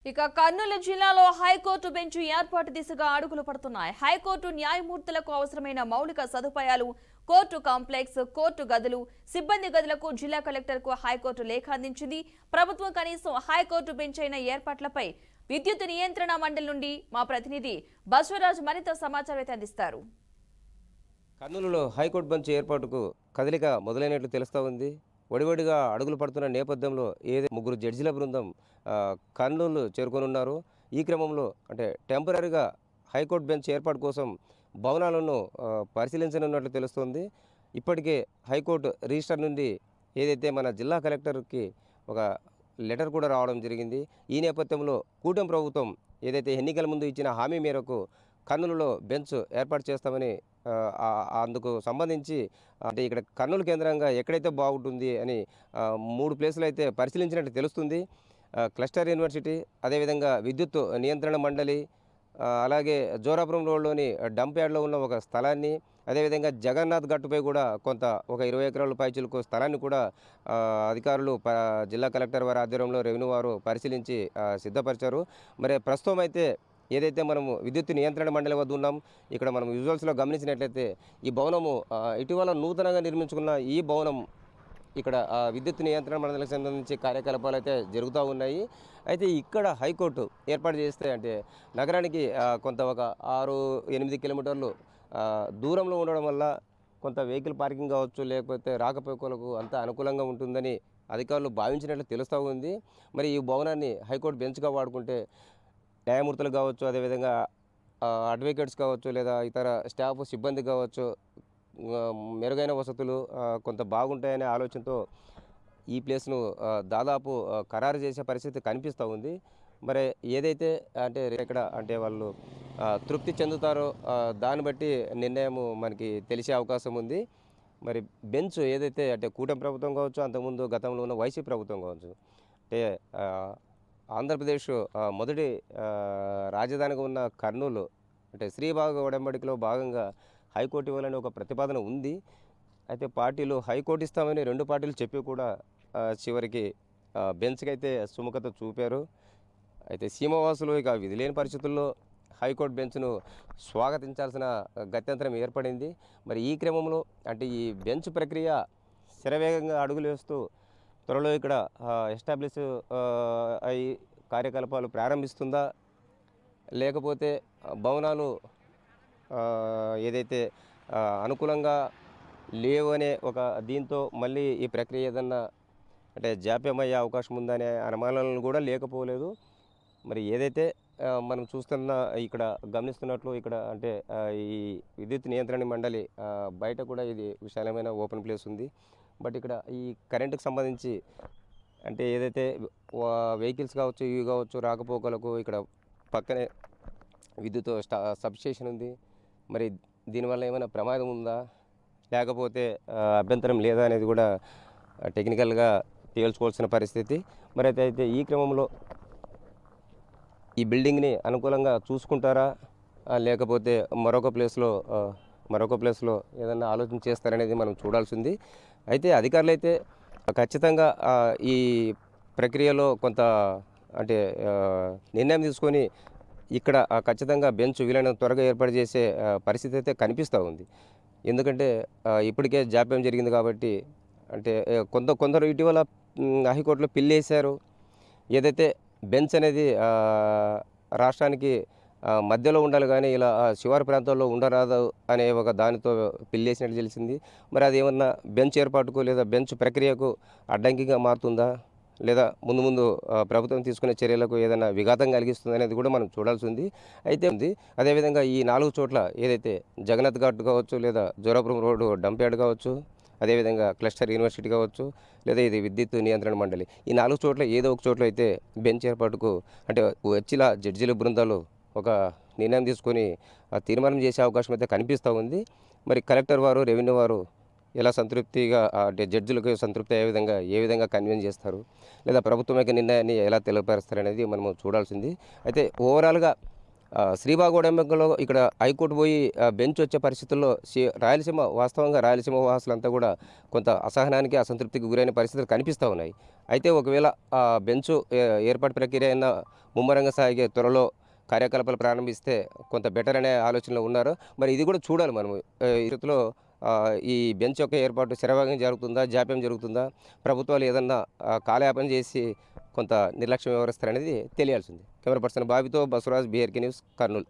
ఇక కర్నూలు జిల్లాలో high court bench ఏర్పాటు దిశగా అడుగులు పడుతున్నాయి. హైకోర్టు న్యాయమూర్తులకు అవసరమైన మౌలిక సదుపాయాలు, కోర్టు కాంప్లెక్స్, కోర్టు గదులు, సిబ్బంది గదులకు జిల్లా కలెక్టర్కు హైకోర్టు లేఖ అందించింది. ప్రభుత్వం కనీసం హైకోర్టు బెంచ్ అయిన ఏర్పాట్లపై విద్యుత్ నియంత్రణ మండలి నుండి మా ప్రతినిధి బసవరాజ్ మరింత సమాచారం అందిస్తారు. కర్నూలులో హైకోర్టు బెంచ్ ఏర్పాటుకు కదలిక మొదలైనట్లు తెలుస్తూ ఉంది. వడివడిగా అడుగులు పడుతున్న నేపథ్యంలో ముగ్గురు జడ్జిల బృందం కర్నూలు చేరుకొనున్నారు. ఈ క్రమంలో అంటే టెంపరీగా హైకోర్టు బెంచ్ ఏర్పాటు కోసం భవనాలను పరిశీలించనున్నట్లు తెలుస్తోంది. ఇప్పటికే హైకోర్టు రిజిస్టర్ నుండి ఏదైతే మన జిల్లా కలెక్టర్కి ఒక లెటర్ కూడా రావడం జరిగింది. ఈ నేపథ్యంలో కూటమి ప్రభుత్వం ఏదైతే ఎన్నికల ముందు ఇచ్చిన హామీ మేరకు కర్నూలులో బెంచ్ ఏర్పాటు చేస్తామని అందుకు సంబంధించి అంటే ఇక్కడ కర్నూలు కేంద్రంగా ఎక్కడైతే బాగుంటుంది అని 3 ప్లేసులు అయితే పరిశీలించినట్టు తెలుస్తుంది. క్లస్టర్ యూనివర్సిటీ, అదేవిధంగా విద్యుత్ నియంత్రణ మండలి, అలాగే జోరాపురం రోడ్లోని డంప్ యార్డ్లో ఉన్న ఒక స్థలాన్ని, అదేవిధంగా జగన్నాథ్ గట్టుపై కూడా కొంత ఒక 20 ఎకరాల పైచిలకు స్థలాన్ని కూడా అధికారులు జిల్లా కలెక్టర్ వారి ఆధ్వర్యంలో రెవెన్యూ వారు పరిశీలించి సిద్ధపరిచారు. మరి ప్రస్తుతం అయితే ఏదైతే మనము విద్యుత్ నియంత్రణ మండలి వద్ద ఉన్నాం, ఇక్కడ మనం విజువల్స్లో గమనించినట్లయితే ఈ భవనము ఇటీవల నూతనంగా నిర్మించుకున్న ఈ భవనం ఇక్కడ విద్యుత్ నియంత్రణ మండలికి సంబంధించి కార్యకలాపాలు అయితే జరుగుతూ ఉన్నాయి. అయితే ఇక్కడ హైకోర్టు ఏర్పాటు చేస్తే అంటే నగరానికి కొంత ఒక 6-8 కిలోమీటర్లు దూరంలో ఉండడం వల్ల కొంత వెహికల్ పార్కింగ్ కావచ్చు, లేకపోతే రాకపోకలకు అంత అనుకూలంగా ఉంటుందని అధికారులు భావించినట్లు తెలుస్తూ ఉంది. మరి ఈ భవనాన్ని హైకోర్టు బెంచ్గా వాడుకుంటే న్యాయమూర్తులు కావచ్చు, అదేవిధంగా అడ్వకేట్స్ కావచ్చు, లేదా ఇతర స్టాఫ్ సిబ్బంది కావచ్చు, మెరుగైన వసతులు కొంత బాగుంటాయనే ఆలోచనతో ఈ ప్లేస్ను దాదాపు ఖరారు చేసే పరిస్థితి కనిపిస్తూ ఉంది. మరి ఏదైతే అంటే ఇక్కడ అంటే వాళ్ళు తృప్తి చెందుతారో దాన్ని బట్టి నిర్ణయం మనకి తెలిసే అవకాశం ఉంది. మరి బెంచ్ ఏదైతే అంటే కూటమి ప్రభుత్వం కావచ్చు, అంతకుముందు గతంలో ఉన్న వైసీపీ ప్రభుత్వం కావచ్చు, అంటే ఆంధ్రప్రదేశ్ మొదటి రాజధానిగా ఉన్న కర్నూలు అంటే శ్రీభాగ ఒడంబడికలో భాగంగా హైకోర్టు ఇవ్వాలని ఒక ప్రతిపాదన ఉంది. అయితే పార్టీలు హైకోర్టు ఇస్తామని 2 పార్టీలు చెప్పి కూడా చివరికి బెంచ్కి అయితే సుముఖత చూపారు. అయితే సీమవాసులు ఇక విధిలేని పరిస్థితుల్లో హైకోర్టు బెంచ్ను స్వాగతించాల్సిన గత్యంతరం ఏర్పడింది. మరి ఈ క్రమంలో అంటే ఈ బెంచ్ ప్రక్రియ శరవేగంగా అడుగులు వేస్తూ త్వరలో ఇక్కడ ఎస్టాబ్లిష్ అయి కార్యకలాపాలు ప్రారంభిస్తుందా, లేకపోతే భవనాలు ఏదైతే అనుకూలంగా లేవు అనే ఒక దీంతో మళ్ళీ ఈ ప్రక్రియ ఏదన్నా అంటే జాప్యమయ్యే అవకాశం ఉందనే అనుమానాలు కూడా లేకపోలేదు. మరి ఏదైతే మనం చూస్తున్న ఇక్కడ గమనిస్తున్నట్లు ఇక్కడ అంటే ఈ విద్యుత్ నియంత్రణ మండలి బయట కూడా ఇది విశాలమైన ఓపెన్ ప్లేస్ ఉంది. బట్ ఇక్కడ ఈ కరెంటుకు సంబంధించి అంటే ఏదైతే వెహికల్స్ కావచ్చు, ఇవి కావచ్చు, రాకపోకలకు ఇక్కడ పక్కనే విద్యుత్ సబ్స్టేషన్ ఉంది. మరి దీనివల్ల ఏమైనా ప్రమాదం ఉందా, లేకపోతే అభ్యంతరం లేదా అనేది కూడా టెక్నికల్గా తేల్చుకోవాల్సిన పరిస్థితి. మరి అయితే ఈ క్రమంలో ఈ బిల్డింగ్ని అనుకూలంగా చూసుకుంటారా, లేకపోతే మరొక ప్లేస్లో ఏదన్నా ఆలోచన చేస్తారనేది మనం చూడాల్సింది. అయితే అధికారులు అయితే ఖచ్చితంగా ఈ ప్రక్రియలో కొంత అంటే నిర్ణయం తీసుకొని ఇక్కడ ఖచ్చితంగా బెంచ్ వీలైనంత త్వరగా ఏర్పాటు చేసే పరిస్థితి అయితే కనిపిస్తూ ఉంది. ఎందుకంటే ఇప్పటికే జాప్యం జరిగింది కాబట్టి అంటే కొందరు ఇటీవల హైకోర్టులో పిల్లేశారు. ఏదైతే బెంచ్ అనేది రాష్ట్రానికి మధ్యలో ఉండాలి కానీ ఇలా శివారు ప్రాంతాల్లో ఉండరాదు అనే ఒక దానితో పిల్లేసినట్టు తెలిసింది. మరి అది ఏమన్నా బెంచ్ ఏర్పాటుకు లేదా బెంచ్ ప్రక్రియకు అడ్డంకిగా మారుతుందా, లేదా ముందు ప్రభుత్వం తీసుకునే చర్యలకు ఏదైనా విఘాతం కలిగిస్తుంది అనేది కూడా మనం చూడాల్సి ఉంది. అయితే ఉంది అదేవిధంగా ఈ 4 చోట్ల ఏదైతే జగన్నాథ్ ఘాట్ కావచ్చు, లేదా జోరాపురం రోడ్డు డంప్ యార్డ్ కావచ్చు, అదేవిధంగా క్లస్టర్ యూనివర్సిటీ కావచ్చు, లేదా ఇది విద్యుత్ నియంత్రణ మండలి, ఈ 4 చోట్ల ఏదో ఒక చోట్ల అయితే బెంచ్ ఏర్పాటుకు అంటే వచ్చిన జడ్జిల బృందాలు ఒక నిర్ణయం తీసుకొని తీర్మానం చేసే అవకాశం అయితే కనిపిస్తూ ఉంది. మరి కలెక్టర్ వారు, రెవెన్యూ వారు ఎలా సంతృప్తిగా అంటే జడ్జిలకు సంతృప్తి ఏ విధంగా కన్విన్స్ చేస్తారు, లేదా ప్రభుత్వం యొక్క నిర్ణయాన్ని ఎలా తెలియపరుస్తారు అనేది మనము చూడాల్సింది. అయితే ఓవరాల్గా శ్రీబాగోడెంలో ఇక్కడ హైకోర్టు పోయి బెంచ్ వచ్చే పరిస్థితుల్లో రాయలసీమ వాస్తవంగా రాయలసీమ వాసులంతా కూడా కొంత అసహనానికి అసంతృప్తికి గురైన పరిస్థితులు కనిపిస్తూ ఉన్నాయి. అయితే ఒకవేళ బెంచ్ ఏర్పాటు ప్రక్రియ అయినా ముమ్మరంగా సాగే త్వరలో కార్యకలాపాలు ప్రారంభిస్తే కొంత బెటర్ అనే ఆలోచనలో ఉన్నారు. మరి ఇది కూడా చూడాలి మనము. ఈ రీతిలో ఈ బెంచ్ యొక్క ఏర్పాటు శరవేగం జరుగుతుందా, జాప్యం జరుగుతుందా, ప్రభుత్వాలు ఏదన్నా కాలయాపన చేసి కొంత నిర్లక్ష్యం వ్యవహరిస్తారనేది తెలియాల్సింది. కెమెరా పర్సన్ బాబితో బసవరాజ్, BRK న్యూస్, కర్నూలు.